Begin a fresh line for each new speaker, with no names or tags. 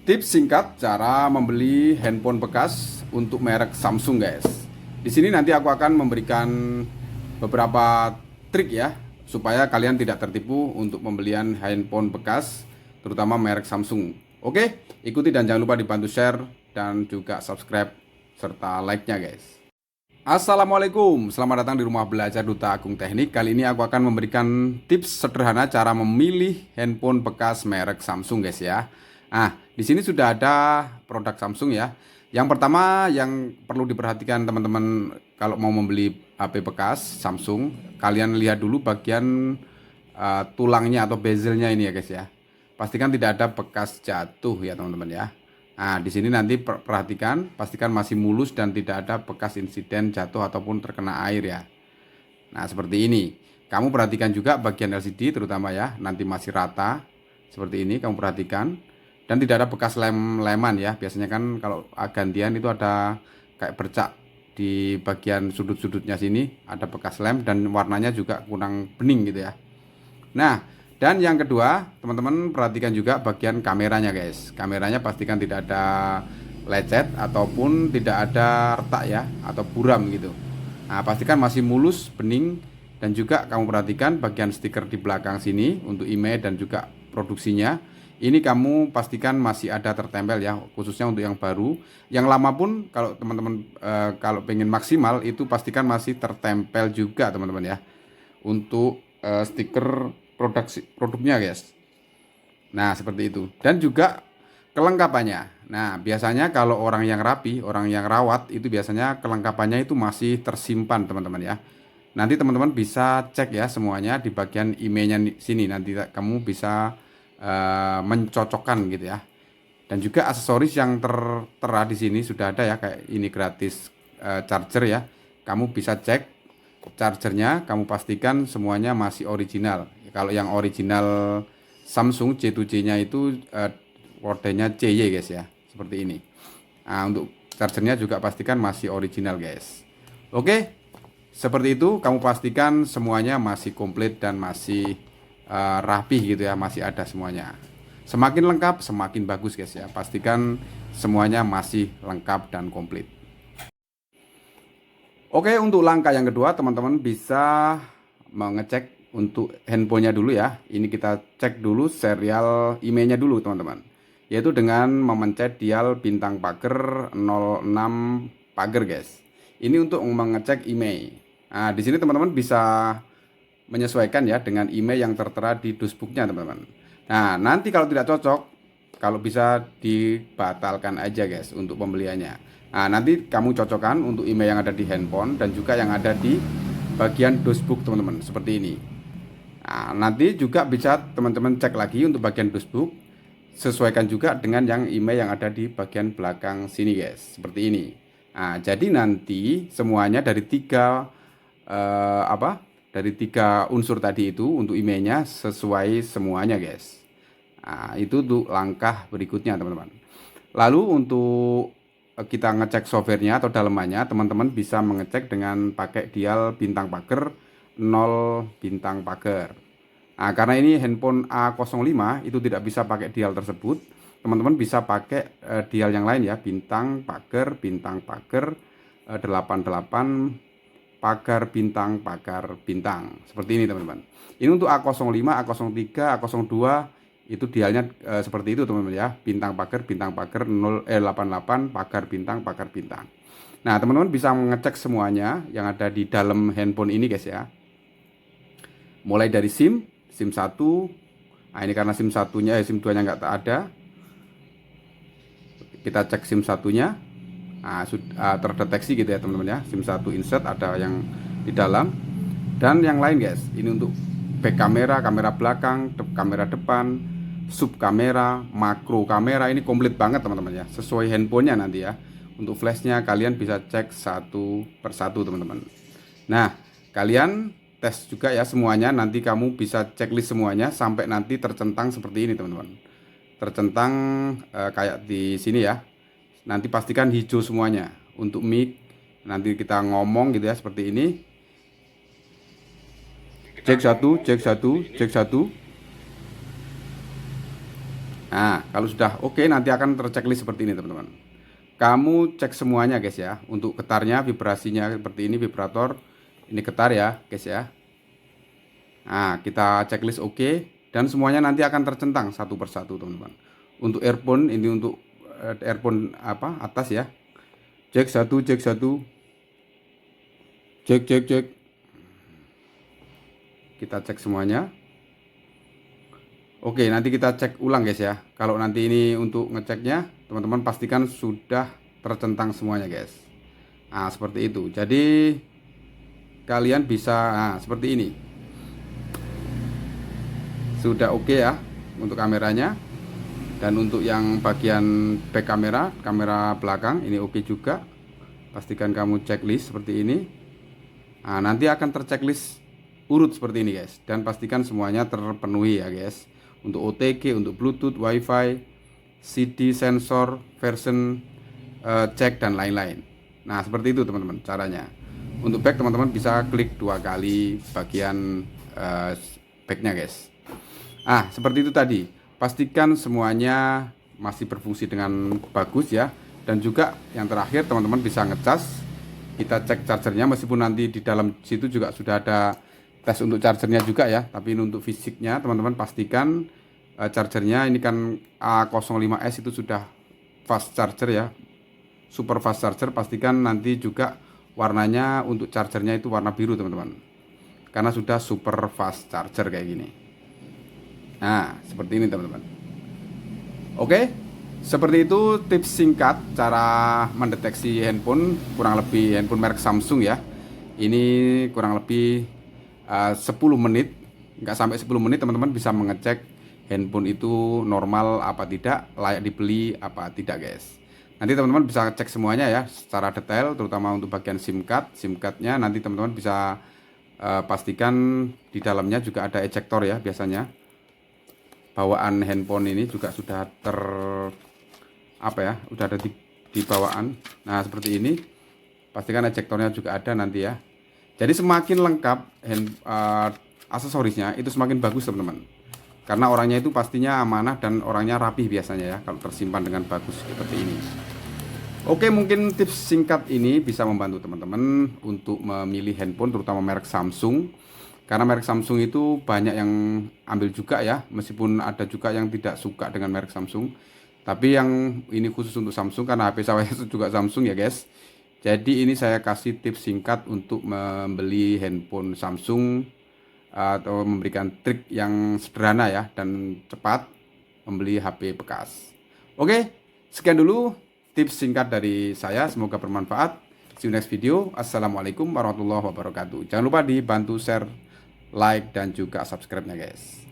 Tips singkat cara membeli handphone bekas untuk merek Samsung, guys. Di sini nanti aku akan memberikan beberapa trik ya supaya kalian tidak tertipu untuk pembelian handphone bekas terutama merek Samsung. Oke, ikuti dan jangan lupa dibantu share dan juga subscribe serta like-nya, guys. Assalamualaikum, selamat datang di rumah belajar Duta Agung Teknik. Kali ini aku akan memberikan tips sederhana cara memilih handphone bekas merek Samsung, guys ya. Nah, di sini sudah ada produk Samsung ya. Yang pertama yang perlu diperhatikan teman-teman kalau mau membeli HP bekas Samsung, kalian lihat dulu bagian tulangnya atau bezelnya ini ya, guys ya. Pastikan tidak ada bekas jatuh ya, teman-teman ya. Nah, di sini nanti perhatikan, pastikan masih mulus dan tidak ada bekas insiden jatuh ataupun terkena air ya. Nah, seperti ini. Kamu perhatikan juga bagian LCD terutama ya, nanti masih rata. Seperti ini kamu perhatikan. Dan tidak ada bekas lem-leman ya. Biasanya kan kalau gantian itu ada kayak bercak di bagian sudut-sudutnya sini, ada bekas lem dan warnanya juga kurang bening gitu ya. Nah, dan yang kedua, teman-teman perhatikan juga bagian kameranya, guys. Kameranya pastikan tidak ada lecet ataupun tidak ada retak ya, atau buram gitu. Nah, pastikan masih mulus, bening. Dan juga kamu perhatikan bagian stiker di belakang sini untuk email dan juga produksinya. Ini kamu pastikan masih ada tertempel ya, khususnya untuk yang baru. Yang lama pun kalau teman-teman kalau pengen maksimal itu pastikan masih tertempel juga, teman-teman ya. Untuk stiker produknya, guys. Nah, seperti itu. Dan juga kelengkapannya. Nah, biasanya kalau orang yang rapi, orang yang rawat itu biasanya kelengkapannya itu masih tersimpan, teman-teman ya. Nanti teman-teman bisa cek ya semuanya di bagian emailnya sini. Nanti kamu bisa mencocokkan gitu ya. Dan juga aksesoris yang tertera di sini sudah ada ya, kayak ini gratis charger ya. Kamu bisa cek chargernya, kamu pastikan semuanya masih original. Kalau yang original Samsung C2C-nya itu kodenya CY, guys ya, seperti ini. Nah, untuk chargernya juga pastikan masih original, guys. Oke, seperti itu. Kamu pastikan semuanya masih komplit dan masih rapih gitu ya, masih ada semuanya. Semakin lengkap semakin bagus, guys ya. Pastikan semuanya masih lengkap dan komplit. Oke, untuk langkah yang kedua teman-teman bisa mengecek untuk handphonenya dulu ya. Ini kita cek dulu serial emailnya dulu, teman-teman. Yaitu dengan memencet dial bintang pagar 06 pagar, guys. Ini untuk mengecek email. Nah, di sini teman-teman bisa menyesuaikan ya dengan email yang tertera di dashboardnya, teman-teman. Nah, nanti kalau tidak cocok, kalau bisa dibatalkan aja, guys, untuk pembeliannya. Nah, nanti kamu cocokkan untuk email yang ada di handphone dan juga yang ada di bagian dashboard, teman-teman, seperti ini. Nah, nanti juga bisa teman-teman cek lagi untuk bagian dashboard, sesuaikan juga dengan yang email yang ada di bagian belakang sini, guys, seperti ini. Nah, jadi nanti semuanya dari dari tiga unsur tadi itu untuk emailnya sesuai semuanya, guys. Nah, itu tuh langkah berikutnya, teman-teman. Lalu untuk kita ngecek softwarenya atau dalemannya, teman-teman bisa mengecek dengan pakai dial bintang pagar 0 bintang pagar. Nah, karena ini handphone A05 itu tidak bisa pakai dial tersebut, teman-teman bisa pakai dial yang lain ya, bintang pagar 88 pagar bintang. Seperti ini, teman-teman. Ini untuk A05, A03, A02 itu dialnya seperti itu, teman-teman ya. Bintang pagar 88 pagar bintang. Nah, teman-teman bisa mengecek semuanya yang ada di dalam handphone ini, guys ya. Mulai dari SIM 1. Nah, ini karena SIM 1-nya SIM 2-nya nggak ada. Kita cek SIM 1-nya. Nah, terdeteksi gitu ya, teman-teman ya. SIM 1 insert ada yang di dalam dan yang lain, guys. Ini untuk back kamera, kamera belakang, kamera depan, sub kamera, makro kamera, ini komplit banget, teman-teman ya. Sesuai handphonenya nanti ya. Untuk flashnya kalian bisa cek satu persatu, teman-teman. Nah, kalian tes juga ya semuanya. Nanti kamu bisa checklist semuanya sampai nanti tercentang seperti ini, teman-teman. Tercentang kayak di sini ya. Nanti pastikan hijau semuanya. Untuk mic nanti kita ngomong gitu ya, seperti ini. Cek 1, cek 1, cek 1. Nah, kalau sudah oke, nanti akan terchecklist seperti ini teman-teman. Kamu cek semuanya guys ya. Untuk getarnya, vibrasinya seperti ini, vibrator. Ini getar ya guys ya. Nah, kita checklist oke. Dan semuanya nanti akan tercentang satu persatu teman-teman. Untuk earphone, ini untuk earphone apa atas ya. Cek satu, cek satu. Cek, cek, cek. Kita cek semuanya. Oke, nanti kita cek ulang guys ya. Kalau nanti ini untuk ngeceknya, teman-teman pastikan sudah tercentang semuanya guys. Nah, seperti itu. Jadi kalian bisa seperti ini. Sudah oke ya untuk kameranya. Dan untuk yang bagian back kamera, kamera belakang ini oke juga. Pastikan kamu checklist seperti ini. Nah, nanti akan terchecklist urut seperti ini guys. Dan pastikan semuanya terpenuhi ya guys. Untuk OTG, untuk Bluetooth, WiFi, CD, sensor, version, cek dan lain-lain. Nah, seperti itu teman-teman caranya. Untuk back teman-teman bisa klik 2 kali bagian backnya guys. Seperti itu tadi. Pastikan semuanya masih berfungsi dengan bagus ya. Dan juga yang terakhir teman-teman bisa ngecas. Kita cek chargernya, meskipun nanti di dalam situ juga sudah ada tes untuk chargernya juga ya. Tapi ini untuk fisiknya teman-teman pastikan chargernya ini kan A05S itu sudah fast charger ya, super fast charger. Pastikan nanti juga warnanya untuk chargernya itu warna biru teman-teman, karena sudah super fast charger kayak gini. Nah, seperti ini teman-teman. Oke, seperti itu tips singkat cara mendeteksi handphone, kurang lebih handphone merek Samsung ya. Ini kurang lebih 10 menit, nggak sampai 10 menit teman-teman bisa mengecek handphone itu normal apa tidak, layak dibeli apa tidak guys. Nanti teman-teman bisa cek semuanya ya secara detail, terutama untuk bagian SIM card. SIM cardnya nanti teman-teman bisa pastikan di dalamnya juga ada ejector ya. Biasanya bawaan handphone ini juga sudah udah ada di bawaan. Nah, seperti ini. Pastikan ejectornya juga ada nanti ya. Jadi semakin lengkap aksesorisnya itu semakin bagus teman-teman. Karena orangnya itu pastinya amanah dan orangnya rapih biasanya ya kalau tersimpan dengan bagus seperti ini. Oke, mungkin tips singkat ini bisa membantu teman-teman untuk memilih handphone terutama merek Samsung. Karena merek Samsung itu banyak yang ambil juga ya, meskipun ada juga yang tidak suka dengan merek Samsung. Tapi yang ini khusus untuk Samsung karena HP saya itu juga Samsung ya guys. Jadi ini saya kasih tips singkat untuk membeli handphone Samsung atau memberikan trik yang sederhana ya dan cepat membeli HP bekas. Oke, sekian dulu tips singkat dari saya, semoga bermanfaat. See you next video. Assalamualaikum warahmatullahi wabarakatuh. Jangan lupa dibantu share, like dan juga subscribe-nya guys.